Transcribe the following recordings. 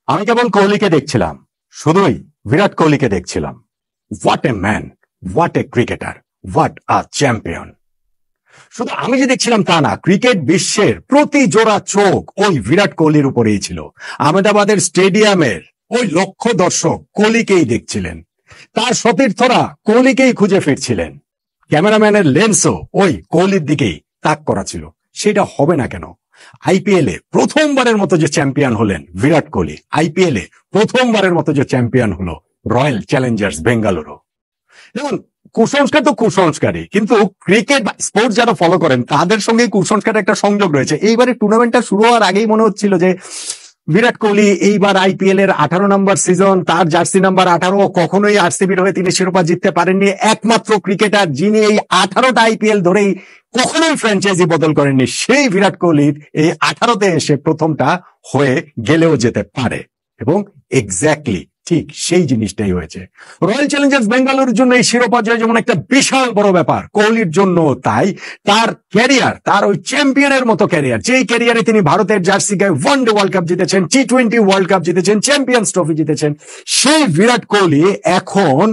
আমি কেবল কোহলিকে দেখছিলাম, শুধুই বিরাট কোহলিকে দেখছিলাম। What a man, what a cricketer, what a champion. শুধু আমি যে দেখছিলাম তা না, ক্রিকেট বিশ্বের প্রতি জোড়া চোখ ওই বিরাট কোহলির উপরেই ছিল। আহমেদাবাদের স্টেডিয়ামের ওই লক্ষ দর্শক কোহলিকেই দেখছিলেন, তার সতীর্থরা কোহলিকেই খুঁজে ফিরছিলেন। ক্যামেরাম্যানের লেন্সও ওই কোহলির দিকেই তাক করা ছিল। সেটা হবে না কেন? আইপিএল এ প্রথমবারের মতো যে চ্যাম্পিয়ন হলেন বিরাট কোহলি, আইপিএল এ প্রথমবারের মতো যে চ্যাম্পিয়ন হলো রয়্যাল চ্যালেঞ্জার্স বেঙ্গালুরু। দেখুন, কুসংস্কার তো কুসংস্কারই, কিন্তু ক্রিকেট স্পোর্টস যারা ফলো করেন তাদের সঙ্গে কুসংস্কারের একটা সংযোগ রয়েছে। এইবারে টুর্নামেন্টটা শুরু হওয়ার আগেই মনে হচ্ছিল যে বিরাট কোহলি এইবার আইপিএল এর 18 নম্বর সিজন, তার জার্সি নাম্বার 18, কখনোই আরসিবির হয়ে তিনি শিরোপা জিততে পারেননি। একমাত্র ক্রিকেটার যিনি এই 18টা আইপিএল ধরেই কখনোই ফ্র্যাঞ্চাইজি বদল করেননি, সেই বিরাট কোহলির এই 18তে এসে প্রথমটা হয়ে গেলেও যেতে পারে। এবং এক্স্যাক্টলি ঠিক সেই জিনিসটাই হয়েছে। রয়্যাল চ্যালেঞ্জার্স বেঙ্গালুরুর জন্য এই শিরোপা জয় যেমন একটা বিশাল বড় ব্যাপার, কোহলির জন্য তাই। তার ক্যারিয়ার, তার ওই চ্যাম্পিয়নের মতো ক্যারিয়ার, যেই ক্যারিয়ারে তিনি ভারতের জার্সি গায়ে ওয়ানডে ওয়ার্ল্ড কাপ জিতেছেন, টি-20 ওয়ার্ল্ড কাপ জিতেছেন, চ্যাম্পিয়ন্স ট্রফি জিতেছেন, সেই বিরাট কোহলি এখন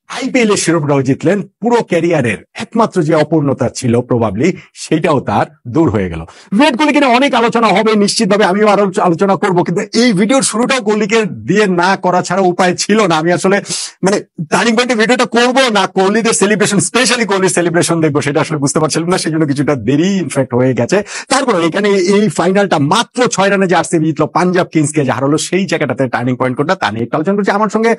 আইপিএল এর শিরোপাটাও জিতলেন। পুরো ক্যারিয়ারের একমাত্র যে অপূর্ণতা ছিল প্রবাবলি, সেটাও তার দূর হয়ে গেল। বিরাট কোহলিকে নিয়ে অনেক আলোচনা হবে নিশ্চিতভাবে, আমিও আরো আলোচনা করব, কিন্তু এই ভিডিওর শুরুটাও কোহলিকে দিয়ে না করা ছাড়া উপায় ছিল না। আমি আসলে টার্নিং পয়েন্টে ভিডিওটা করব না কোহলিদের সেলিব্রেশন, স্পেশালি কোহলির সেলিব্রেশন দেখবো, সেটা আসলে বুঝতে পারছিলাম না, সেই জন্য কিছুটা দেরি ইনফ্যাক্ট হয়ে গেছে। তারপর এখানে এই ফাইনালটা মাত্র 6 রানে যে আরসিবি জিতলো পাঞ্জাব কিংসকে, যে হারালো, সেই জায়গাটাতে টার্নিং পয়েন্ট কোনটা তা নিয়ে একটু আলোচনা করছি। আমার সঙ্গে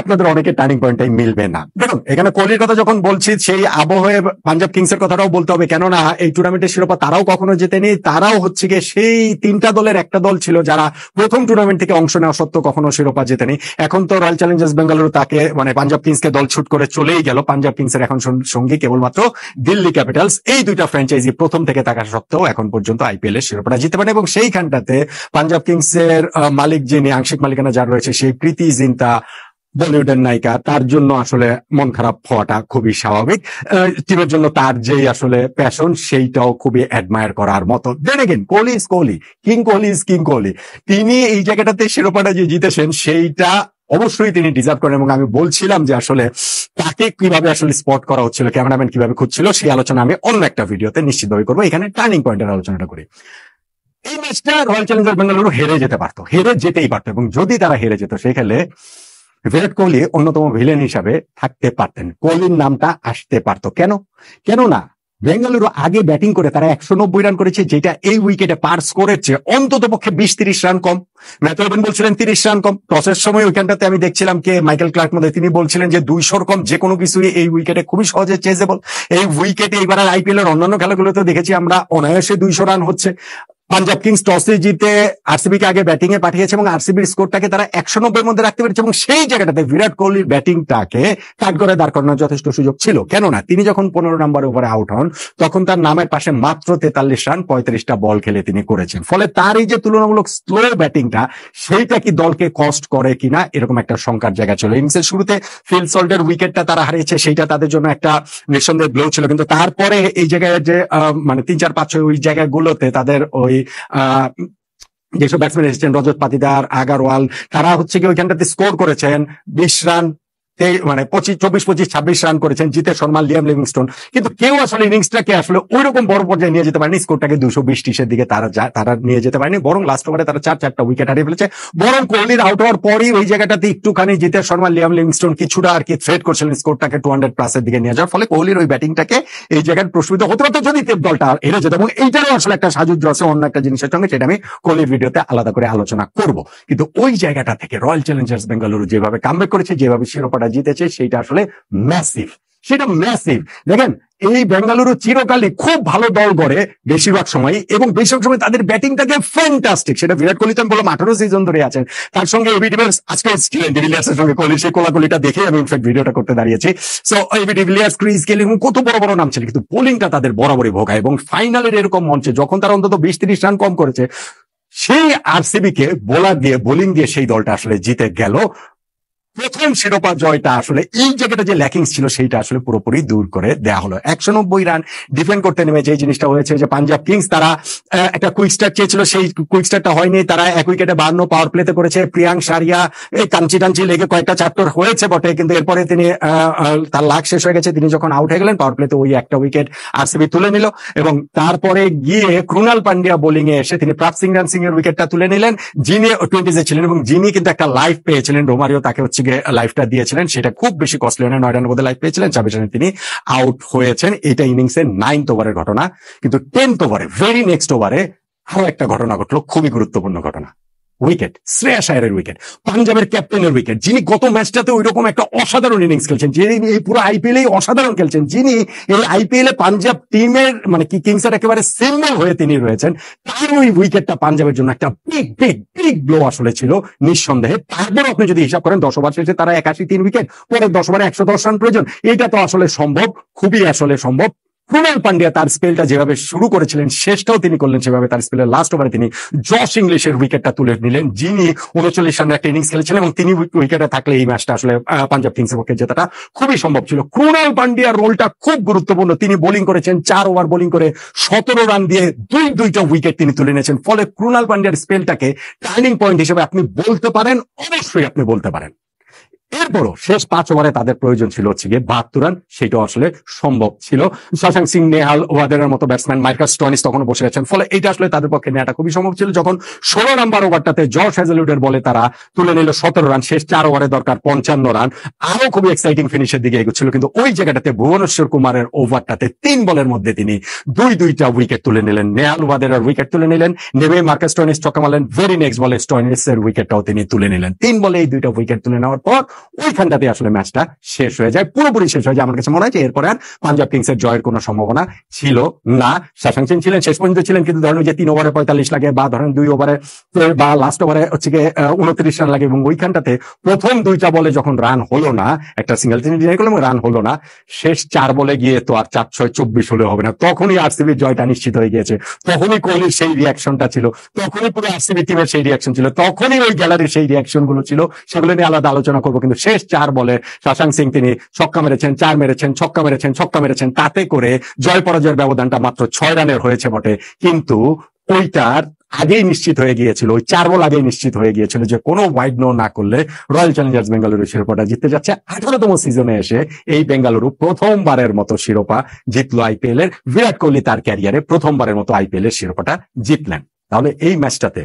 আপনাদের অনেকের টার্নিং পয়েন্টটাই মিলবে না। দেখুন, এখানে কোহলির কথা যখন বলছি, সেই আবহে পাঞ্জাব কিংস এর কথাটাও বলতে হবে, কেননা এই টুর্নামেন্টের শিরোপা তারাও কখনো জেতেনি। তারাও হচ্ছে গিয়ে সেই 3টা দলের একটা দল ছিল যারা প্রথম টুর্নামেন্ট থেকে অংশ নেওয়া সত্ত্বেও কখনো শিরোপা জেতেনি। এখন তো রয়্যাল চ্যালেঞ্জার্স বেঙ্গালুরু তাকে পাঞ্জাব কিংসকে দল ছুট করে চলেই গেল। পাঞ্জাব কিংস এর এখন সঙ্গী কেবলমাত্র দিল্লি ক্যাপিটালস। এই দুইটা ফ্র্যাঞ্চাইজি প্রথম থেকে থাকা সত্ত্বেও এখন পর্যন্ত আইপিএল এর শিরোপাটা জিততে পারে, এবং সেইখানটাতে পাঞ্জাব কিংস এর মালিক, যিনি আংশিক মালিকানা যার রয়েছে, সেই প্রীতি জিন্তা, বলিউডের নায়িকা, তার জন্য আসলে মন খারাপ হওয়াটা খুবই স্বাভাবিক। টিমের জন্য তার যে আসলে প্যাশন, সেইটাও খুবই অ্যাডমায়ার করার মতো। Then again, Kohli is Kohli, king Kohli is king Kohli. তিনি এই জায়গাটাতে শিরোপাটা যে জিতেছেন, সেইটা অবশ্যই তিনি ডিজার্ভ করেন। এবং আমি বলছিলাম যে আসলে তাকে কিভাবে আসলে স্পট করা হচ্ছিল, ক্যামেরাম্যান কিভাবে খুঁজছিল, সেই আলোচনা আমি অন্য একটা ভিডিওতে নিশ্চিতভাবে করবো। এখানে টার্নিং পয়েন্টের আলোচনাটা করি। এই ম্যাচটা রয়্যাল চ্যালেঞ্জার্স বেঙ্গালুরু হেরে যেতে পারতো, হেরে যেতেই পারতো, এবং যদি তারা হেরে যেত, সেখানে বিরাট কোহলি অন্যতম ভিলেন হিসাবে থাকতে পারতেন, কোহলির নামটা আসতে পারতো। কেন না, বেঙ্গালুরু আগে ব্যাটিং করে তারা 190 রান করেছে, যেটা এই উইকেটে পার স্কোরের চেয়ে অন্তত পক্ষে 20-30 রান কম। ম্যাথু বলছিলেন 30 রান কম। টসের সময় ওইখানটাতে আমি দেখছিলাম কে মাইকেল ক্লার্ক মধ্যে, তিনি বলছিলেন যে 200 কম যে কোনো কিছুই এই উইকেটে খুবই সহজে চেজেবল। এই উইকেটে এবার আইপিএল এর অন্যান্য খেলাগুলোতে দেখেছি আমরা অনায়াসে 200 রান হচ্ছে। পাঞ্জাব কিংস টসে জিতে আরসিবি কে আগে ব্যাটিং এ পাঠিয়েছে, এবং আরসিবির স্কোরটাকে তারা 190 এর মধ্যে রাখতে পেরেছে, এবং সেই জায়গাটাতে বিরাট কোহলির ব্যাটিংটাকে কাট করে দাঁড় করানোর যথেষ্ট সুযোগ ছিল। কেননা তিনি যখন 15 নম্বর ওভারে আউট হন, তখন তার নামের পাশে মাত্র 43 রান 35টা বল খেলে তিনি করেছেন। ফলে তার এই যে তুলনামূলক স্লো ব্যাটিংটা, সেইটা কি দলকে কস্ট করে কিনা, এরকম একটা শঙ্কার জায়গা ছিল। ইনিংসের শুরুতে ফিল সল্টের উইকেটটা তারা হারিয়েছে, সেইটা তাদের জন্য একটা নিঃসন্দেহে ব্লো ছিল। কিন্তু তারপরে এই জায়গায় যে 3-4-5-6 ওই জায়গাগুলোতে তাদের ওই যেসব ব্যাটসম্যান এসেছেন, রজত পাতিদার, আগারওয়াল, তারা হচ্ছে কি ওইখানটাতে স্কোর করেছেন 20 রান, 24-25-26 রান করেছেন। জিতেশ শর্মা, লিয়াম লিভিংস্টোন, কিন্তু কেউ আসলে ইনিংসটাকে আসলে ওইরকম বড় পর্যায়ে নিয়ে যেতে পারেনি। স্কোরটাকে 220-30 দিকে তারা নিয়ে যেতে পারেনি, বরং লাস্ট ওভারে তারা 4-4টা উইকেট হারিয়ে ফেলেছে। বরং কোহলির আউট হওয়ার পরই ওই জায়গাটাতে একটুখানি জিতেশ শর্মা, লিয়াম লিভিংস্টোন কিছুটা আর কি থ্রেট করছিলেন স্কোরটাকে 200+ এর দিকে নিয়ে যাওয়ার। ফলে কোহলির ওই ব্যাটিংটাকে এই জায়গায় প্রশ্মিত হতে পারতো যদি দলটা হেরে যেত। এবং এইটারও আসলে একটা সাজুজ্য আছে অন্য একটা জিনিসের সঙ্গে, সেটা আমি কোহলির ভিডিওতে আলাদা করে আলোচনা করব। কিন্তু ওই জায়গাটা থেকে রয়্যাল চ্যালেঞ্জার্স বেঙ্গালুরু যেভাবে কামব্যাক করেছে, যেভাবে শিরোপাটা জিতেছে, সেইটা আসলে ম্যাসিভ। সেটা ম্যাসিভ। দেখেন, এই বেঙ্গালুরু চিরকালই খুব ভালো দল গড়ে বেশিরভাগ সময়, এবং বেশিরভাগ সময় তাদের ব্যাটিংটাকে ফ্যান্টাস্টিক। সেটা বিরাট কোহলি তো আমি বললাম 18 সিজন ধরে আছেন, তার সঙ্গে এবি ডিভিলিয়ার্স আজকে ডিভিলিয়ার্সের সঙ্গে কোহলির সেই কোলাকুলিটা দেখে আমি ইনফ্যাক্ট ভিডিওটা করতে দাঁড়িয়েছি। So AB de Villiers, Chris Gayle, কত বড় বড় নাম ছিল, কিন্তু বোলিংটা তাদের বরাবরই ভোগায়। এবং ফাইনালের এরকম মঞ্চে যখন তারা অন্তত 20-30 রান কম করেছে, সেই আরসিবি কে বোলিং দিয়ে সেই দলটা আসলে জিতে গেল। প্রথম শিরোপা জয়টা আসলে এই জায়গাটা যে ল্যাকিংস ছিল সেইটা আসলে পুরোপুরি দূর করে দেওয়া হলো। 190 রান ডিফেন্ড করতে নেমে যে জিনিসটা হয়েছে যে পাঞ্জাব কিংস তারা একটা কুইক স্টার্ট চেয়েছিল, সেই কুইক স্টার্টটা হয়নি, তারা 1 উইকেটে 52 পাওয়ার প্লেতে করেছে। প্রিয়াঙ্ক সারিয়া এই কাঞ্চি টাঞ্চি লেগে কয়েকটা চ্যাপ্টার হয়েছে বটে, কিন্তু এরপরে তিনি তার লাক শেষ হয়ে গেছে, তিনি যখন আউট হয়ে গেলেন পাওয়ার প্লেতে ওই একটা উইকেট আরসিবি তুলে নিল এবং তারপরে গিয়ে ক্রুনাল পান্ডিয়া বোলিং এ এসে তিনি প্রাপ সিং রান সিং এর উইকেটটা তুলে নিলেন, যিনি 20s ছিলেন এবং যিনি কিন্তু একটা লাইফ পেয়েছিলেন। রোমারিও তাকে হচ্ছে গিয়ে লাইফটা দিয়েছিলেন, সেটা খুব বেশি কস্টলি হয় না, 9 রানের মধ্যে লাইফ পেয়েছিলেন, 26 রানে তিনি আউট হয়েছেন। এটা ইনিংসের 9th ওভারের ঘটনা। কিন্তু 10th ওভারে ভেরি নেক্সট ওভারে আরো একটা ঘটনা ঘটলো, খুবই গুরুত্বপূর্ণ ঘটনা। উইকেট, শ্রেয়াস আয়ারের উইকেট, পাঞ্জাবের ক্যাপ্টেনের উইকেট, যিনি গত ম্যাচটাতে ওই রকম একটা অসাধারণ ইনিংস খেলছেন, যিনি এই পুরো আইপিএল অসাধারণ খেলছেন, যিনি এই আইপিএল পাঞ্জাব টিমের মানে কি কিংসের একেবারে সিম্বল হয়ে তিনি রয়েছেন, তার ওই উইকেটটা পাঞ্জাবের জন্য একটা বিগ বিগ বিগ ব্লো আসলে ছিল নিঃসন্দেহে। তারপর আপনি যদি হিসাব করেন 10 ওভার শেষে তারা 81 উইকেট, পরের 10 ওভারে 110 রান প্রয়োজন, এটা তো আসলে সম্ভব, খুবই আসলে সম্ভব। ক্রুনাল পান্ডিয়া তার স্পেলটা যেভাবে শুরু করেছিলেন শেষটাও তিনি করলেন সেভাবে। তার স্পেলের লাস্ট ওভারে তিনি জশ ইংলিশের উইকেটটা তুলে নিলেন, যিনি 39 রানের একটা ইনিংস খেলেছিলেন এবং তিনি উইকেটে থাকলে এই ম্যাচটা আসলে পাঞ্জাব কিংসের পক্ষে জেতাটা খুবই সম্ভব ছিল। ক্রুনাল পান্ডিয়ার রোলটা খুব গুরুত্বপূর্ণ। তিনি বোলিং করেছেন 4 ওভার বোলিং করে 17 রান দিয়ে দুইটা উইকেট তিনি তুলে নিয়েছেন। ফলে ক্রুনাল পান্ডিয়ার স্পেলটাকে টার্নিং পয়েন্ট হিসেবে আপনি বলতে পারেন, অবশ্যই আপনি বলতে পারেন। এরপরও শেষ 5 ওভারে তাদের প্রয়োজন ছিল হচ্ছে গিয়ে 72 রান, সেটাও আসলে সম্ভব ছিল। শশাঙ্ক সিং, নেহাল ওয়াদেরের মতো ব্যাটসম্যান, মাইকাল স্টোনিস তখন বসে আছেন, ফলে এটা আসলে তাদের পক্ষে নেওয়াটা খুবই সম্ভব ছিল। যখন 16 নম্বর ওভারটাতে জশ হ্যাজেলউডের বলে তারা তুলে নিল 17 রান, শেষ 4 ওভারে দরকার 55 রান, আরো খুবই এক্সাইটিং ফিনিশের দিকে এগোচ্ছিল। কিন্তু ওই জায়গাটাতে ভুবনেশ্বর কুমারের ওভারটাতে 3 বলের মধ্যে তিনি দুইটা উইকেট তুলে নিলেন। নেহাল ওয়াদেরের উইকেট তুলে নিলেন, নেমে মার্কাস স্টোনিস ছক্কা মারলেন, ভেরি নেক্সট বলে স্টোনিসের উইকেটটাও তিনি তুলে নিলেন। 3 বলে এই 2টা উইকেট তুলে নেওয়ার পর ওইখানটাতে আসলে ম্যাচটা শেষ হয়ে যায়, পুরোপুরি শেষ হয়ে যায়। আমার কাছে মনে হয় যে এরপরে আর পাঞ্জাব কিংসের জয়ের কোনো সম্ভাবনা ছিল না। শশাঙ্ক সিং ছিলেন, শেষ পর্যন্ত ছিলেন, কিন্তু ধরেন যে 3 ওভারে 45 লাগে বা ধরেন 2 ওভারে বা লাস্ট ওভারে হচ্ছে গিয়ে 29 রান লাগে এবং ওইখানটাতে প্রথম 2টা বলে যখন রান হলো না, একটা সিঙ্গেল তিনি ডিনাই করলাম, রান হলো না, শেষ 4 বলে গিয়ে তো আর 4-6-24 হলে হবে না, তখনই আরসিবির জয়টা নিশ্চিত হয়ে গিয়েছে। তখনই কোহলির সেই রিয়াকশনটা ছিল, তখনই পুরো আরসিবি টিমের সেই রিয়াকশন ছিল, তখনই ওই গ্যালারির সেই রিয়াকশন গুলো ছিল, সেগুলো নিয়ে আলাদা আলোচনা করবো। কিন্তু শেষ 4 বলে শশাঙ্ক সিং তিনি ছক্কা মেরেছেন, 4 মেরেছেন, ছক্কা মেরেছেন, ছক্কা মেরেছেন, তাতে করে জয় পরাজয়ের ব্যবধানটা মাত্র 6 রানের হয়েছে বটে, কিন্তু ওইটার আগেই নিশ্চিত হয়ে গিয়েছিল, ওই 4 বল আগেই নিশ্চিত হয়ে গিয়েছিল যে কোনো ওয়াইড নো না করলে রয়্যাল চ্যালেঞ্জার্স বেঙ্গালুরু শিরোপাটা জিততে যাচ্ছে। 18তম সিজনে এসে এই বেঙ্গালুরু প্রথমবারের মতো শিরোপা জিতলো আইপিএল এর। বিরাট কোহলি তার ক্যারিয়ারে প্রথমবারের মতো আইপিএল এর শিরোপাটা জিতলেন। তাহলে এই ম্যাচটাতে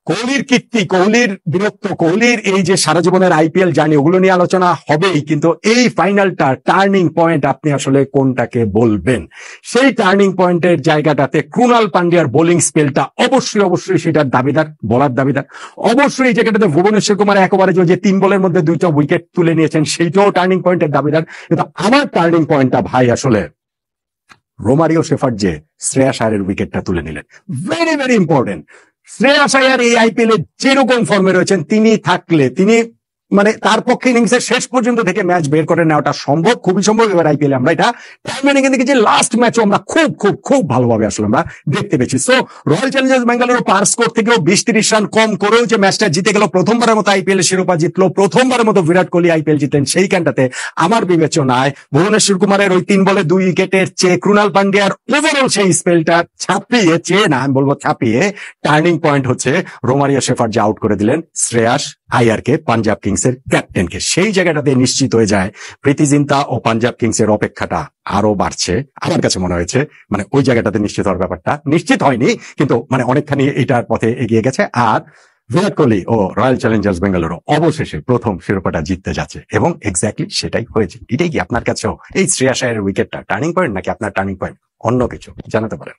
কোহলির কীর্তি, কোহলির বীরত্ব, কোহলির এই যে সারা জীবনের আইপিএল জার্নি, ওগুলো নিয়ে আলোচনা হবেই, কিন্তু এই ফাইনালটা টার্নিং পয়েন্ট আপনি আসলে কোনটাকে বলবেন? সেই টার্নিং পয়েন্টের জায়গাটাতে ক্রুনাল পান্ডিয়ার বোলিং স্পেলটা অবশ্যই সেটার দাবিদার, বলার দাবিদার। অবশ্যই এই জায়গাটাতে ভুবনেশ্বর কুমার একেবারে যে 3 বলের মধ্যে 2টা উইকেট তুলে নিয়েছেন, সেইটাও টার্নিং পয়েন্টের দাবিদার। কিন্তু আমার টার্নিং পয়েন্টটা ভাই আসলে রোমারিও শেফার্ড যে শ্রেয়াস আয়ারের উইকেটটা তুলে নিলেন, ভেরি ভেরি ইম্পর্টেন্ট। শ্রেয়াস আয়ার এই আইপিএল এ যেরকম ফর্মে রয়েছেন, তিনি থাকলে তিনি মানে তার পক্ষে ইনিংসের শেষ পর্যন্ত থেকে ম্যাচ বের করে নেওয়াটা সম্ভব, খুবই সম্ভব। এবার আইপিএল আমরা এটা টাইম ম্যানিং দেখেছি, লাস্ট ম্যাচও আমরা খুব ভালোভাবে আসলে আমরা দেখতে পেয়েছি। সো রয়্যাল চ্যালেঞ্জার্স বেঙ্গালুরু পার স্কোর থেকেও 20-30 রান কম করেও যে ম্যাচটা জিতে গেল, প্রথমবারের মতো আইপিএল এর শিরোপা জিতলো, প্রথমবারের মতো বিরাট কোহলি আইপিএল জিতলেন, সেইখানটাতে আমার বিবেচনায় ভুবনেশ্বর কুমারের ওই 3 বলে 2 উইকেটের চেয়ে ক্রুনাল পান্ডিয়ার ওভারঅল সেই স্পেলটা ছাপিয়ে, চেয়ে না আমি বলবো ছাপিয়ে, টার্নিং পয়েন্ট হচ্ছে রোমারিও শেফার্ড যে আউট করে দিলেন শ্রেয়াস আয়ারকে, পাঞ্জাব কিংসের ক্যাপ্টেনকে। সেই জায়গাটাতে নিশ্চিত হয়ে যায় প্রীতি জিন্তা ও পাঞ্জাব কিংসের অপেক্ষাটা আরো বাড়ছে। আমার কাছে মনে হয়েছে মানে ওই জায়গাটাতে নিশ্চিত হওয়ার ব্যাপারটা নিশ্চিত হয়নি, কিন্তু মানে অনেকখানি এটার পথে এগিয়ে গেছে। আর বিরাট কোহলি ও রয়্যাল চ্যালেঞ্জার্স বেঙ্গালুরু অবশেষে প্রথম শিরোপাটা জিততে যাচ্ছে এবং এক্স্যাক্টলি সেটাই হয়েছে। এটাই কি আপনার কাছেও এই শ্রেয়াস আয়ারের উইকেটটা টার্নিং পয়েন্ট, নাকি আপনার টার্নিং পয়েন্ট অন্য কিছু? জানাতে পারেন।